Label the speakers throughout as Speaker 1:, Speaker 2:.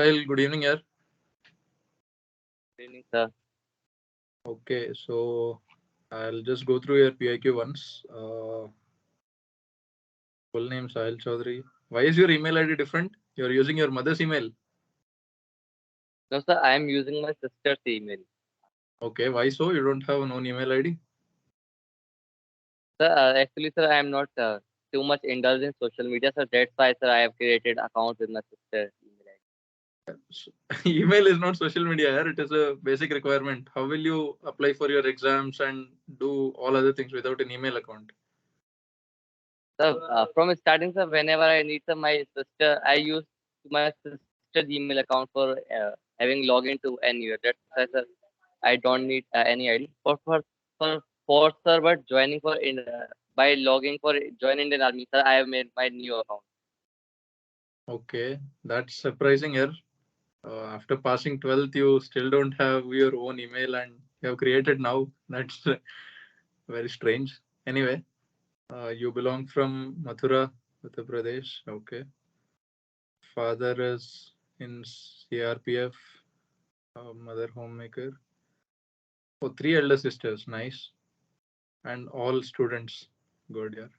Speaker 1: Sahil, good evening, here.
Speaker 2: Good evening, sir.
Speaker 1: Okay, so I'll just go through your PIQ once. Full name Sahil Chaudhary. Why is your email ID different? You're using your mother's email.
Speaker 2: No, sir, I am using my sister's email.
Speaker 1: Okay, why so? You don't have an own email ID?
Speaker 2: Sir, actually, sir, I am not too much indulged in social media, so that's why, sir, I have created account with my sister's email ID.
Speaker 1: S- Email is not social media here. It is a basic requirement. How will you apply for your exams and do all other things without an email account?
Speaker 2: So, from starting, sir, whenever I need my sister, I use my sister's email account for having login to anywhere. That's why, sir, I don't need any ID. For sir, but joining by logging for join Indian Army, sir, I have made my new account.
Speaker 1: Okay, that's surprising here. After passing 12th, you still don't have your own email and you have created now. That's very strange. Anyway, you belong from Mathura, Uttar Pradesh. Okay. Father is in CRPF, mother homemaker. Oh, three elder sisters. Nice. And all students. Good,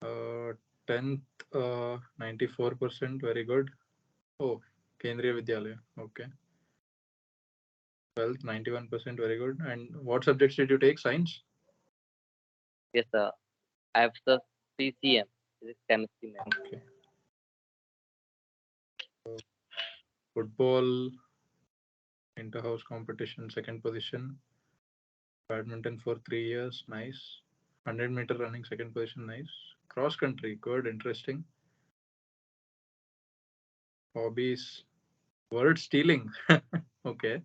Speaker 1: yeah. 10th, 94%. Very good. Oh, Kendriya Vidyalaya. Okay. 12th, 91%. Very good. And what subjects did you take? Science?
Speaker 2: Yes, sir. I have the PCM, physics, chemistry, math.
Speaker 1: Okay. Football, inter-house competition, second position. Badminton for 3 years, nice. 100-meter running, second position, nice. Cross country, good, interesting. Hobbies, word stealing. Okay,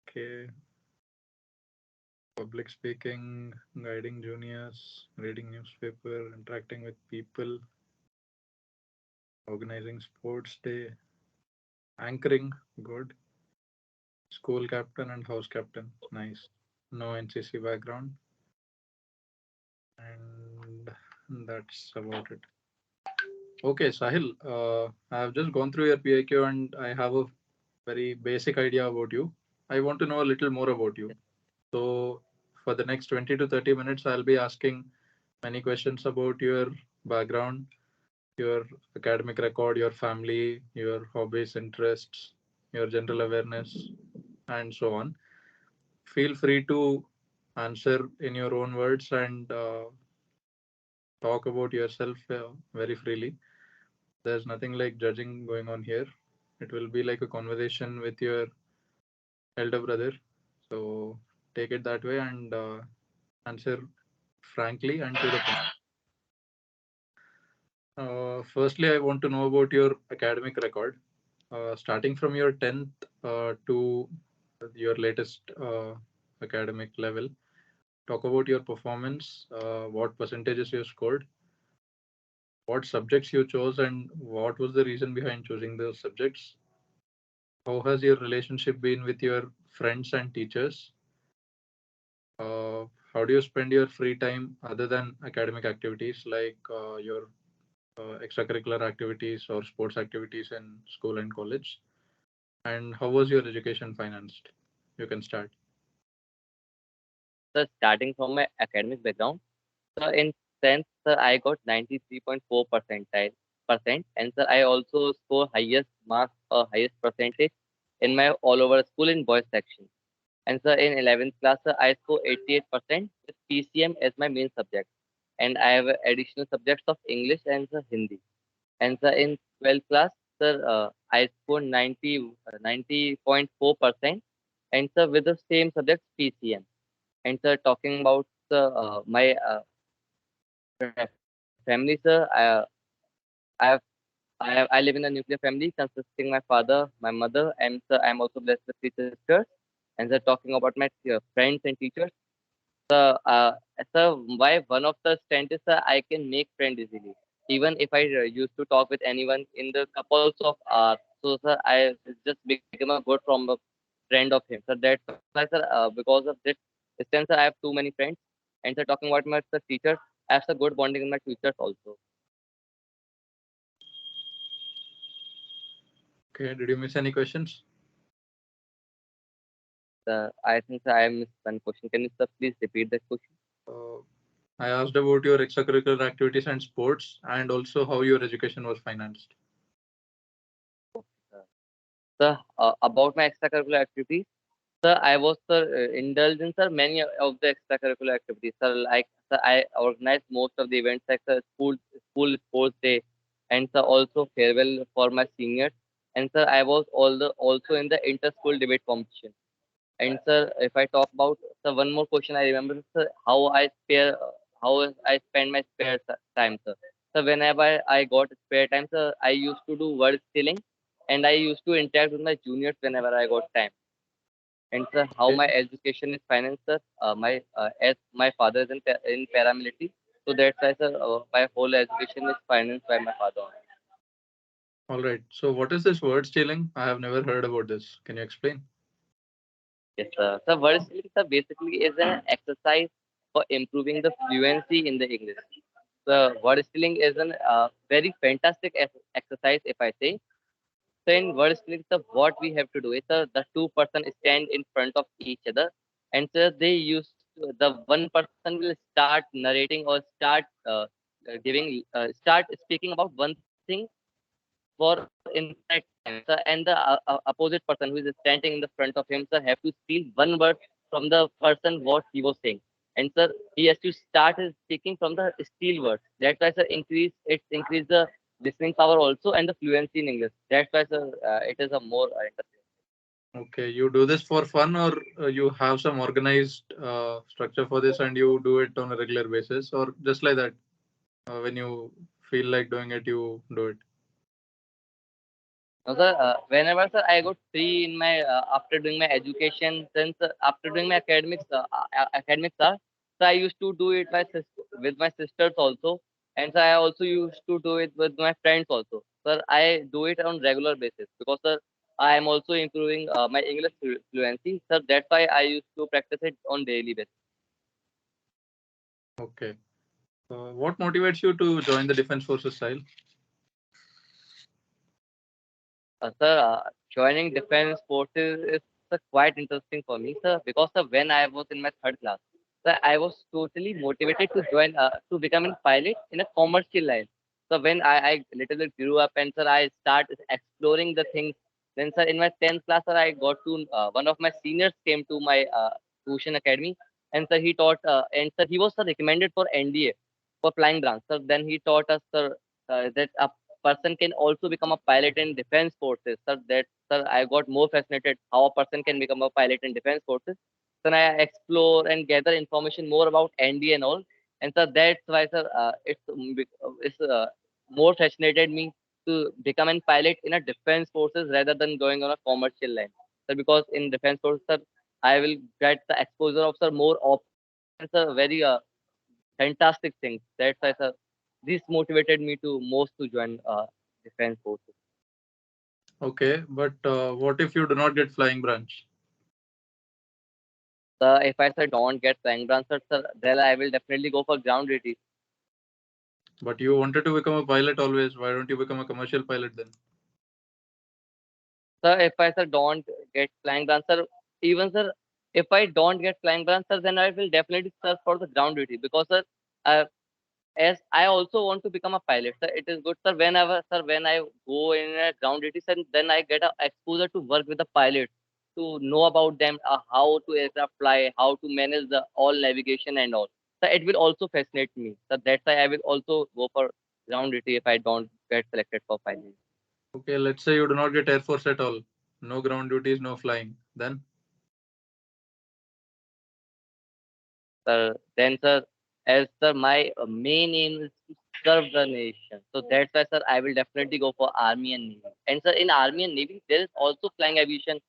Speaker 1: okay. Public speaking, guiding juniors, reading newspaper, interacting with people, organizing sports day, anchoring, good. School captain and house captain, nice. No NCC background, and that's about it. Okay, Sahil, I have just gone through your PIQ and I have a very basic idea about you. I want to know a little more about you. So, for the next 20 to 30 minutes, I'll be asking many questions about your background, your academic record, your family, your hobbies, interests, your general awareness, and so on. Feel free to answer in your own words and talk about yourself very freely. There's nothing like judging going on here. It will be like a conversation with your elder brother. So take it that way and answer frankly and to the point. Firstly, I want to know about your academic record. Starting from your 10th to your latest academic level, talk about your performance, what percentages you scored, what subjects you chose, and what was the reason behind choosing those subjects. How has your relationship been with your friends and teachers? How do you spend your free time other than academic activities like your extracurricular activities or sports activities in school and college? And how was your education financed? You can start.
Speaker 2: So starting from my academic background, so in 10th, sir, I got 93.4 percent, and sir, I also score highest marks or highest percentage in my all over school in boys section. And sir, in 11th class, sir, I score 88% with PCM as my main subject, and I have additional subjects of English and sir, Hindi. And sir, in 12th class, sir, I scored 90.4%, and sir, with the same subject PCM. And sir, talking about my family, sir, I live in a nuclear family consisting my father, my mother, and sir, I'm also blessed with three sisters. And sir, talking about my friends and teachers, sir, sir, why one of the strengths is sir, I can make friends easily. Even if I used to talk with anyone in the couples of hours, so sir, I just became a good from a friend of him. So that's why sir, because of this distance, I have too many friends. And sir, talking about my teachers, I have a good bonding with my teachers also.
Speaker 1: Okay, did you miss any questions?
Speaker 2: I think sir, I missed one question. Can you sir please repeat that question?
Speaker 1: Uh, I asked about your extracurricular activities and sports, and also how your education was financed.
Speaker 2: Sir, about my extracurricular activities. Sir, I was sir indulged in sir many of the extracurricular activities. Sir, like sir, I organized most of the events like sir school sports day, and sir also farewell for my seniors. And sir, I was also in the inter-school debate competition. And sir, if I talk about sir, one more question I remember, sir, how I spend my time, sir. So whenever I got spare time, sir, I used to do word stealing, and I used to interact with my juniors whenever I got time. And sir, how
Speaker 1: Okay,
Speaker 2: my education is financed, sir? My as my father is in paramilitary, so that's why, sir, my whole education is financed by my father.
Speaker 1: all right. So, what is this word stealing? I have never heard about this. Can you explain?
Speaker 2: Yes, sir. So word stealing, sir, basically is an exercise for improving the fluency in the English. The word stealing is an very fantastic exercise, if I say. So in word stealing, so what we have to do is the two person stand in front of each other, and so the one person will start narrating or start speaking about one thing for infinite time. So, and the opposite person who is standing in the front of him, sir, have to steal one word from the person what he was saying. And sir, he has to start his speaking from the steal words. That's why, sir, increase the listening power also and the fluency in English. That's why, sir, it is a more interesting.
Speaker 1: Okay, you do this for fun, or you have some organized structure for this and you do it on a regular basis, or just like that, when you feel like doing it, you do it.
Speaker 2: No, sir, whenever sir I got free in my after doing my education, since after doing my academics, sir, so I used to do it with my sisters also, and so I also used to do it with my friends also. Sir, I do it on regular basis because sir, I am also improving my English fluency. Sir, that's why I used to practice it on daily basis.
Speaker 1: Okay. What motivates you to join the defense forces, style?
Speaker 2: Sir, joining defense forces is quite interesting for me, sir, because when I was in my third class, sir, I was totally motivated to to become a pilot in a commercial line. So when I little bit grew up and sir, I start exploring the things. Then sir, in my 10th class, sir, I got to one of my seniors came to my tuition academy, and sir, and sir, he was sir, recommended for NDA for flying branch. So then he taught us, sir, that person can also become a pilot in defense forces. Sir, I got more fascinated how a person can become a pilot in defense forces. Then I explore and gather information more about ND and all. And sir, that's why, sir, it's more fascinated me to become a pilot in a defense forces rather than going on a commercial line. Sir, because in defense forces, sir, I will get the exposure of sir more options and sir very fantastic things. That's why, sir, this motivated me to most to join defense forces.
Speaker 1: Okay, but what if you do not get flying branch?
Speaker 2: So if I say don't get rank answer, sir, then I will definitely go for ground duty.
Speaker 1: But you wanted to become a pilot always. Why don't you become a commercial pilot then?
Speaker 2: So if I sir don't get flying answer, even sir, if I don't get flying answer, then I will definitely search for the ground duty because uh, as I also want to become a pilot. Sir, it is good, sir. When I go in a ground duty, sir, then I get a exposure to work with the pilot, to know about them, how to aircraft fly, how to manage the all navigation and all. So it will also fascinate me. So that's why I will also go for ground duty if I don't get selected for pilot.
Speaker 1: Okay, let's say you do not get Air Force at all. No ground duties, no flying. Then,
Speaker 2: Sir, then sir, as sir, my main aim is to serve the nation. So that's why, sir, I will definitely go for army and navy. And sir, in army and navy, there is also flying aviation.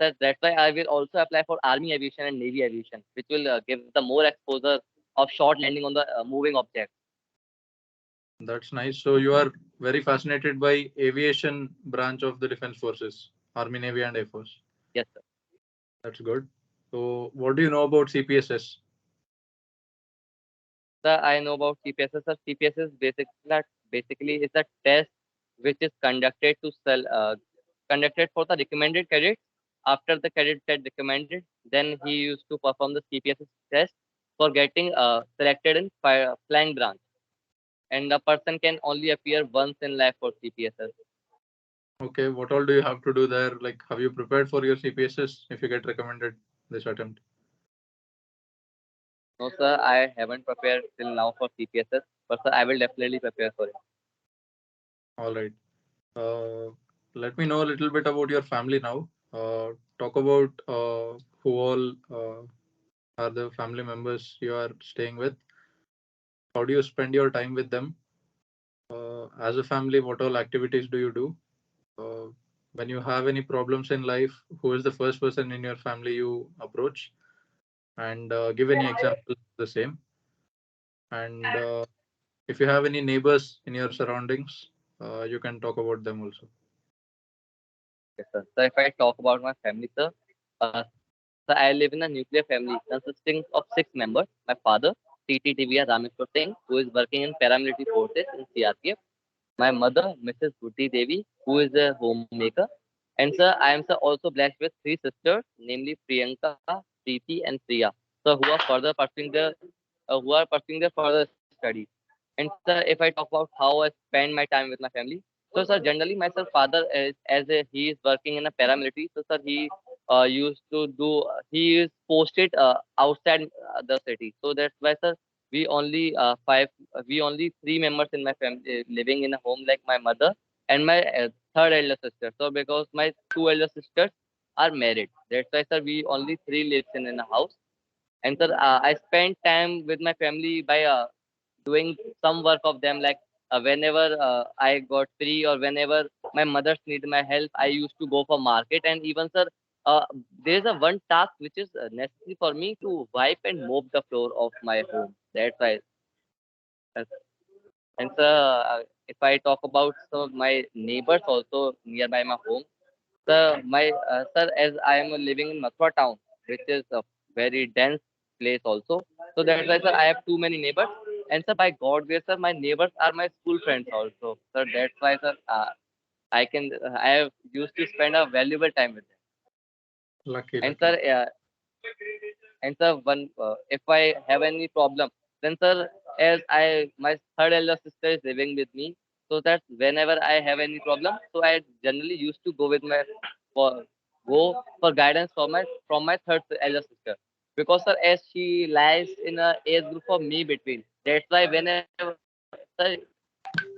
Speaker 2: Sir, that's why I will also apply for army aviation and navy aviation, which will give the more exposure of short landing on the moving object.
Speaker 1: that's nice. So you are very fascinated by aviation branch of the defense forces, Army, Navy, and Air Force.
Speaker 2: Yes, sir.
Speaker 1: That's good. So, what do you know about CPSS?
Speaker 2: Sir, I know about CPSS. Sir, CPSS basically is a test which is conducted to sell. conducted for the recommended credits. After the credits get recommended, then he used to perform the CPSS test for getting selected in flying branch. And the person can only appear once in life for CPSS.
Speaker 1: Okay, what all do you have to do there? Like, have you prepared for your CPSS if you get recommended this attempt?
Speaker 2: No, sir, I haven't prepared till now for CPSS, but sir, I will definitely prepare for it.
Speaker 1: All right. Uh, Let me know a little bit about your family now. Talk about who all are the family members you are staying with. How do you spend your time with them? As a family, what all activities do you do? Uh, when you have any problems in life, who is the first person in your family you approach? And give any examples of the same. And if you have any neighbors in your surroundings, you can talk about them also.
Speaker 2: Yes, sir. So if I talk about my family, sir, so I live in a nuclear family consisting of 6 members. My father, TTTVR Rameshwar Singh, who is working in paramilitary forces in CRPF. My mother, Mrs. Bhuti Devi, who is a homemaker. And sir, I am sir also blessed with 3 sisters, namely Priyanka, Preeti, and Priya. So who are pursuing their further studies. And sir, if I talk about how I spend my time with my family, so sir, generally my sir father is he is working in a paramilitary. So sir, he used to do he is posted outside the city. So that's why sir we only 3 members in my family living in a home, like my mother and my third elder sister. So because my 2 elder sisters are married, that's why sir we only 3 lives in a house. And sir, I spend time with my family by doing some work of them, like whenever I got free or whenever my mothers need my help, I used to go for market. And even sir, uh, there's a one task which is necessary for me to wipe and mop the floor of my home. That's why. uh, And sir, if I talk about some of my neighbors also nearby my home, sir, as I am living in Mathura town, which is a very dense place also. So that's why, sir, I have too many neighbors. And sir, by God grace, sir, my neighbors are my school friends also. Sir, that's why, sir, I have used to spend a valuable time with them.
Speaker 1: Lucky,
Speaker 2: And
Speaker 1: lucky.
Speaker 2: and sir, one if I have any problem, then sir, as I my third elder sister is living with me, so that whenever I have any problem, so I generally used to go with my for go for guidance from my third elder sister, because sir, as she lies in a age group of me between, that's why whenever sir,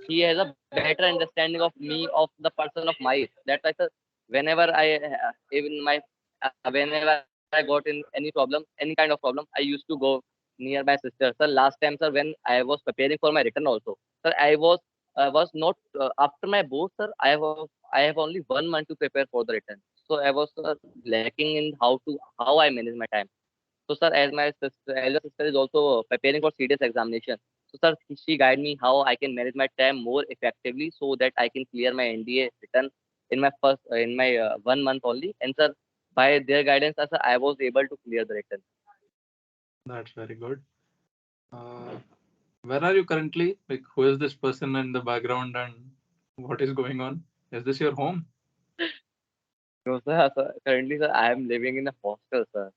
Speaker 2: he has a better understanding of me, of the person of my age. That's why sir, whenever whenever I got in any problem, any kind of problem, I used to go near my sister. Sir, last time, sir, when I was preparing for my return also, sir, I was not after my board, sir. I have only 1 month to prepare for the return. So I was lacking in how I manage my time. So, sir, as my elder sister is also preparing for serious examination, so sir, she guide me how I can manage my time more effectively so that I can clear my NDA return in my 1 month only. And sir, by their guidance, sir, I was able to clear the return.
Speaker 1: That's very good. Uh, where are you currently? Like, who is this person in the background and what is going on? Is this your home?
Speaker 2: So, sir, currently, sir, I am living in a hostel, sir.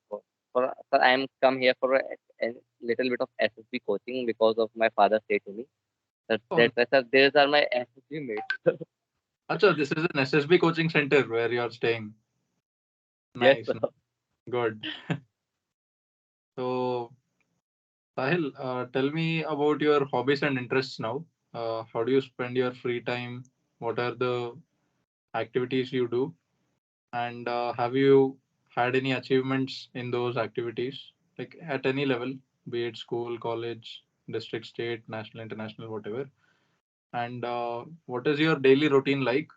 Speaker 2: Sir, I am come here for a little bit of SSB coaching because of my father said to me.
Speaker 1: Oh,
Speaker 2: That's why, sir, these are my SSB mates.
Speaker 1: Acha, this is an SSB coaching center where you are staying.
Speaker 2: Yes,
Speaker 1: Nice,
Speaker 2: sir.
Speaker 1: good. So, Sahil, tell me about your hobbies and interests now. How do you spend your free time? What are the activities you do? And have you had any achievements in those activities, like at any level, be it school, college, district, state, national, international, whatever? And what is your daily routine like?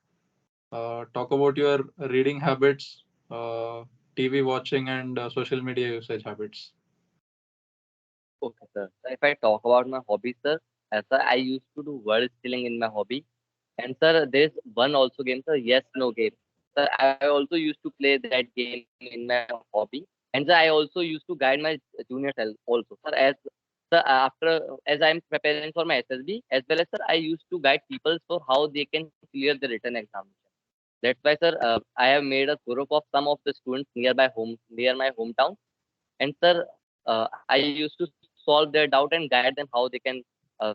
Speaker 1: Talk about your reading habits, TV watching, and social media usage habits.
Speaker 2: Okay, sir. So if I talk about my hobby, sir, sir, I used to do world stealing in my hobby. And sir, there's one also game, sir, yes, no game. Sir, I also used to play that game in my hobby. And sir, I also used to guide my junior self also. As I'm preparing for my SSB, as well as sir, I used to guide people for how they can clear the written examination. That's why, sir, I have made a group of some of the students near my hometown. And sir, I used to solve their doubt and guide them how they can uh,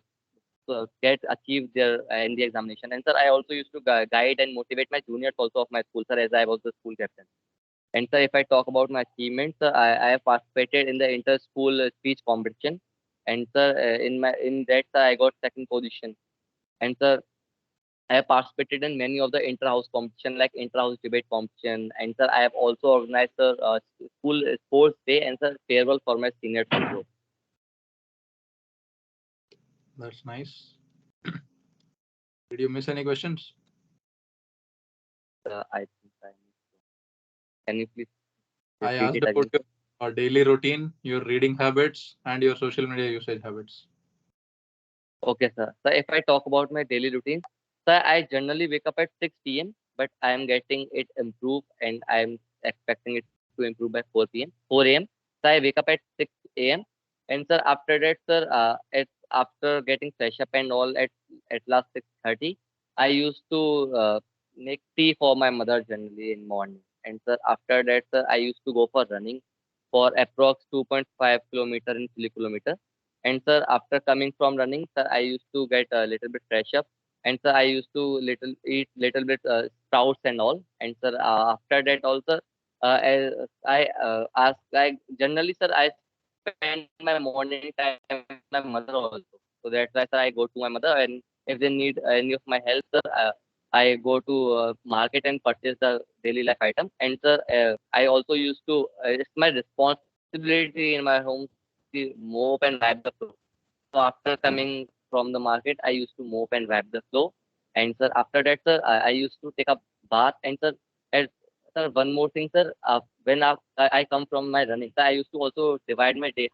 Speaker 2: achieve their NDA examination. And sir, I also used to guide and motivate my juniors also of my school, sir, as I was the school captain. And sir, if I talk about my achievements, sir, I have participated in the inter-school speech competition. And sir, in that, sir, I got second position. And sir, I have participated in many of the inter-house competition, like inter-house debate competition. And sir, I have also organized the school sports day and sir, farewell for my seniors also.
Speaker 1: That's nice. Did you miss any questions?
Speaker 2: I think I can you please
Speaker 1: I
Speaker 2: repeat
Speaker 1: asked
Speaker 2: it
Speaker 1: about
Speaker 2: again,
Speaker 1: your
Speaker 2: sir?
Speaker 1: daily routine, your reading habits, and your social media usage habits.
Speaker 2: Okay, sir. So if I talk about my daily routine, sir, I generally wake up at 6 p.m., but I am getting it improved and I am expecting it to improve by 4 p.m. 4 a.m. So I wake up at 6 a.m. And sir, after that, sir, after getting fresh up and all at last 6:30, I used to make tea for my mother generally in morning. And sir, after that, sir, I used to go for running for approx 2.5 kilometer and 3 kilometer. And sir, after coming from running, sir, I used to get a little bit fresh up. And sir, I used to little eat little bit sprouts and all. And sir, after that also, ask like generally, sir, I spend my morning time with my mother also. So that's why, sir, I go to my mother, and if they need any of my help, sir, I go to market and purchase the daily life item. And sir, I also used to. It's my responsibility in my home to mop and wipe the floor. So after coming from the market, I used to mop and wipe the floor. And sir, after that, sir, I used to take a bath. And sir, as, sir, one more thing, sir. When I come from my running, sir, I used to also divide my day,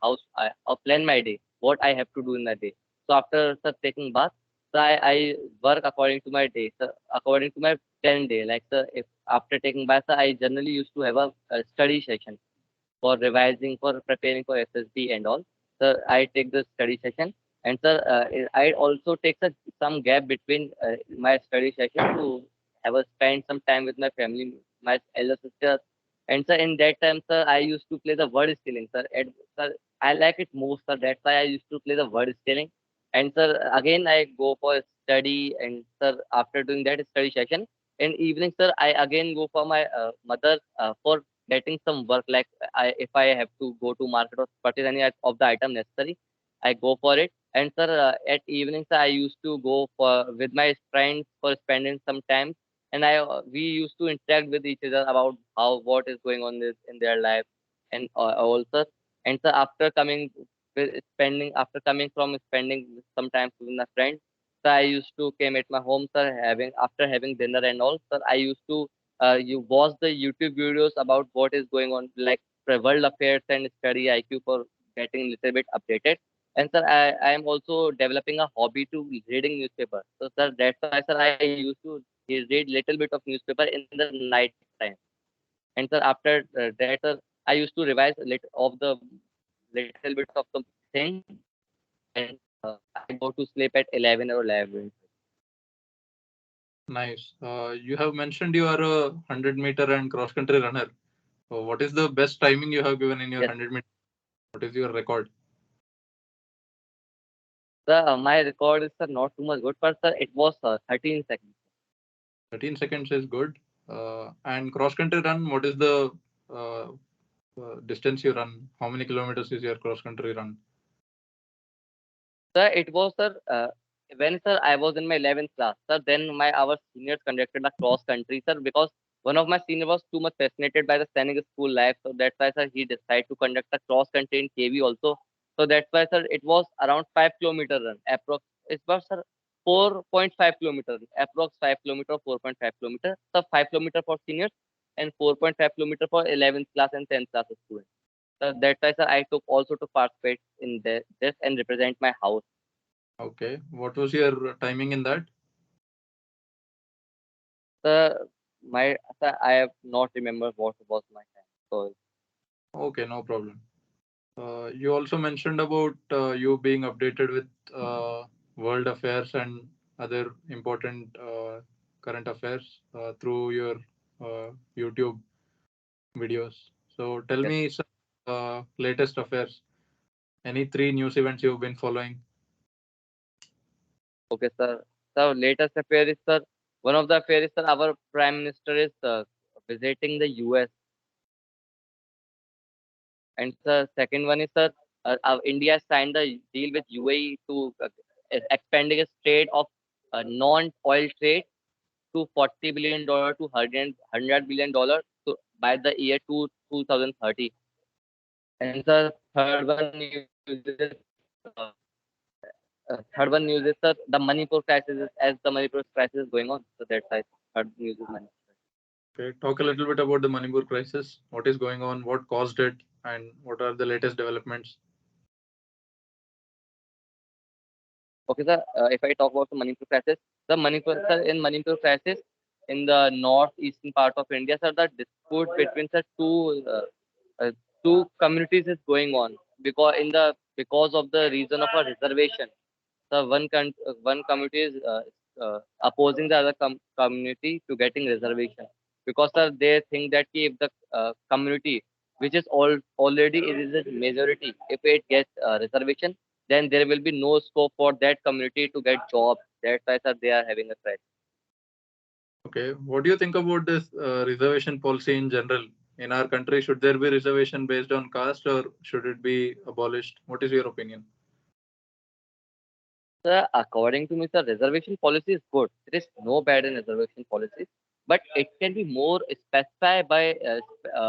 Speaker 2: plan my day, what I have to do in my day. So after sir taking bath, so I work according to my day, sir, according to my 10 day. Like sir, if after taking bath, sir, I generally used to have a study session for revising, for preparing for SSB and all. So I take the study session, and sir, I also take some gap between my study session to have a spend some time with my family, my elder sister. And sir, in that time, sir, I used to play the word stealing, sir. Sir, I like it most, sir. That's why I used to play the word stealing. And sir, again I go for study, and sir, after doing that study session, in evening, sir, I again go for my mother for getting some work. Like if I have to go to market or purchase any of the item necessary, I go for it. And sir, at evenings I used to go for with my friends for spending some time, and we used to interact with each other about how what is going on in their life, and also. And sir, after coming from spending some time with my friends, so I used to came at my home, sir, having after having dinner and all, sir, I used to you watch the YouTube videos about what is going on, like world affairs and study IQ for getting a little bit updated. And sir, I am also developing a hobby to reading newspaper. So sir, that's why, sir, I used to read little bit of newspaper in the night time. And sir, after that, sir, I used to revise a little of the little bit of the things, and I go to sleep at 11 or 11.
Speaker 1: Nice. You have mentioned you are a 100-meter and cross-country runner. What is the best timing you have given in your
Speaker 2: Yes.
Speaker 1: 100-meter? What is your record?
Speaker 2: My record is, sir, not too much good, but sir, it was 13 seconds.
Speaker 1: 13 seconds is good. And cross-country run, what is the uh, distance you run? How many kilometers is your cross-country run?
Speaker 2: Sir, it was, sir, when, sir, I was in my 11th class, sir, then our seniors conducted a cross country, sir, because one of my senior was too much fascinated by the standing school life. So that's why, sir, he decided to conduct a cross country in KV also. So that's why, sir, it was around 5 kilometer run. It was, sir, 4.5 kilometer, approx 5 kilometer, 4.5 kilometer. So 5 kilometer for seniors and 4.5 kilometer for 11th class and 10th class students. So that's why, sir, I took also to participate in this and represent my house.
Speaker 1: Okay. What was your timing in that?
Speaker 2: Sir, sir, I have not remember what was my time. So
Speaker 1: Okay, no problem. You also mentioned about you being updated with world affairs and other important current affairs through your YouTube videos. So tell
Speaker 2: Yes.
Speaker 1: me some latest affairs. Any three news events you've been following?
Speaker 2: Okay, sir. So latest affair is, sir, one of the affair is, sir, our Prime Minister is visiting the US. And the second one is, sir, India signed the deal with UAE to expanding a trade of non-oil trade to $40 billion to $100 billion to, by the year 2030. And the third one news is, uh, third one news is, sir, the Manipur crisis is, as the Manipur crisis is going on. So that's why third news is Manipur.
Speaker 1: Okay, talk a little bit about the Manipur crisis. What is going on? What caused it? And what are the latest developments?
Speaker 2: Okay, sir. If I talk about the Manipur crisis, sir, in Manipur crisis, in the northeastern part of India, sir, the dispute between the uh, two communities is going on because of the reason of a reservation. So one community is opposing the other community to getting reservation because sir, they think that if the community which is already is a majority, if it gets reservation, then there will be no scope for that community to get jobs. That's why sir, they are having a threat.
Speaker 1: Okay, what do you think about this reservation policy in general? In our country, should there be reservation based on caste or should it be abolished? What is your opinion?
Speaker 2: Sir, according to me, the reservation policy is good. There is no bad in reservation policies, but it can be more specified by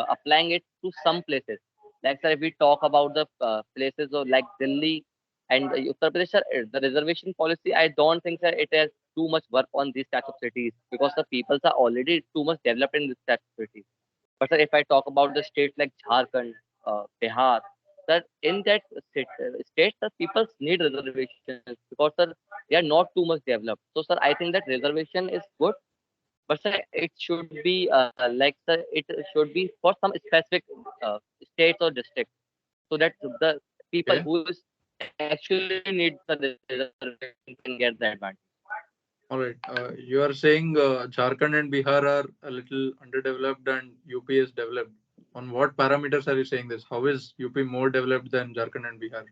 Speaker 2: applying it to some places. Like, sir, if we talk about the places of like Delhi and Uttar Pradesh, sir, the reservation policy, I don't think that it has too much work on these types of cities because the peoples are already too much developed in these types of cities. But sir, if I talk about the states like Jharkhand, Bihar, that in that state, the people need reservations because sir, they are not too much developed. So sir, I think that reservation is good, but sir, it should be like sir, it should be for some specific states or districts, so that the people
Speaker 1: Okay,
Speaker 2: who is actually need the reservation can get the advantage.
Speaker 1: all right. You are saying Jharkhand and Bihar are a little underdeveloped and UP is developed. On what parameters are you saying this? How is UP more developed than Jharkhand and Bihar?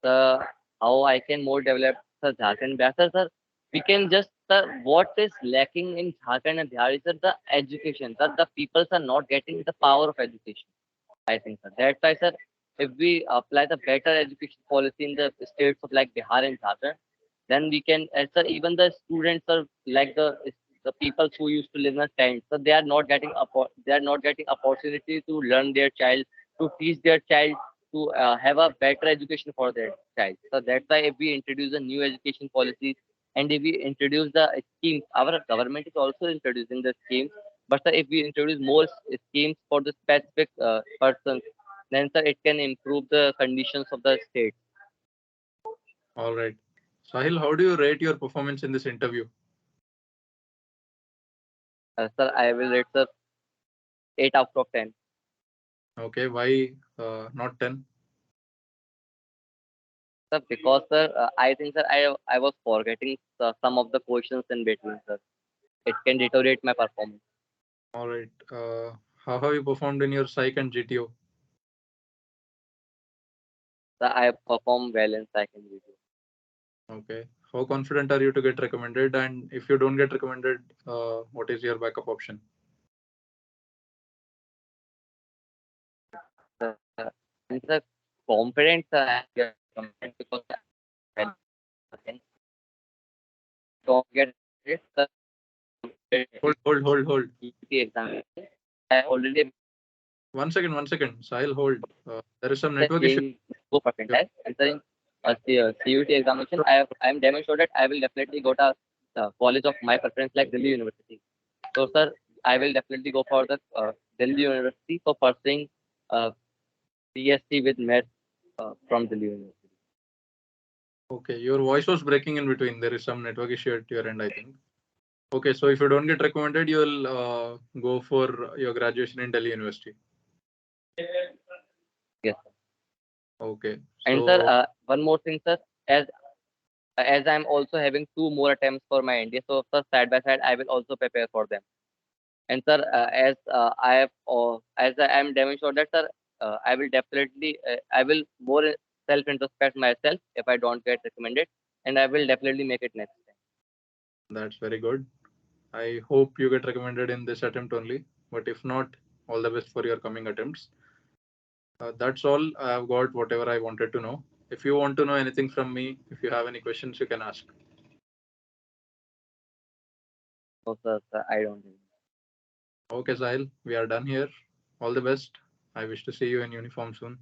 Speaker 2: How I can more develop the Jharkhand better, sir. We can just what is lacking in Jharkhand and Bihar is that the education. That the peoples are not getting the power of education. I think, sir. That's why, sir, if we apply the better education policy in the states of like Bihar and Jharkhand, then we can, sir, even the students are like the people who used to live in a tent, so they are not getting they are not getting opportunity to learn their child, to teach their child, to have a better education for their child. So that's why if we introduce a new education policies and if we introduce the schemes, our government is also introducing the schemes, but sir, if we introduce more schemes for the specific persons, then sir, it can improve the conditions of the state.
Speaker 1: All right. Sahil, how do you rate your performance in this interview?
Speaker 2: Sir, I will rate the 8 out of 10.
Speaker 1: Okay, why not 10?
Speaker 2: Sir, because sir, I think sir, I was forgetting some of the questions in between, sir. It can deteriorate my performance.
Speaker 1: All right. How have you performed in your psych and GTO?
Speaker 2: Sir, I perform well in second video.
Speaker 1: Okay. How confident are you to get recommended? And if you don't get recommended, what is your backup option?
Speaker 2: Sir, and sir, confident sir, I am confident because I don't get it, sir.
Speaker 1: Hold.
Speaker 2: CPT exam. I already
Speaker 1: One second. Sahil, hold. There is some network issue.
Speaker 2: achieved 4%.
Speaker 1: Yep.
Speaker 2: Entering CUT examination, I am damn sure that I will definitely go to college of my preference like Delhi University. So, sir, I will definitely go for the Delhi University for pursuing uh, PSC with math from Delhi University.
Speaker 1: Okay, your voice was breaking in between. There is some network issue at your end, I think. Okay, so if you don't get recommended, you will go for your graduation in Delhi University.
Speaker 2: Yes.
Speaker 1: Okay,
Speaker 2: And sir,
Speaker 1: so
Speaker 2: one more thing, sir, as as I'm also having two more attempts for my NDA. So sir, side by side, I will also prepare for them. And sir, as I have, as I am damn sure that sir, I will definitely, I will more self introspect myself if I don't get recommended, and I will definitely make it next time.
Speaker 1: That's very good. I hope you get recommended in this attempt only. But if not, all the best for your coming attempts. That's all. I have got whatever I wanted to know. If you want to know anything from me, if you have any questions, you can ask.
Speaker 2: So sir, I don't.
Speaker 1: Okay, Sahil, we are done here. All the best. I wish to see you in uniform soon.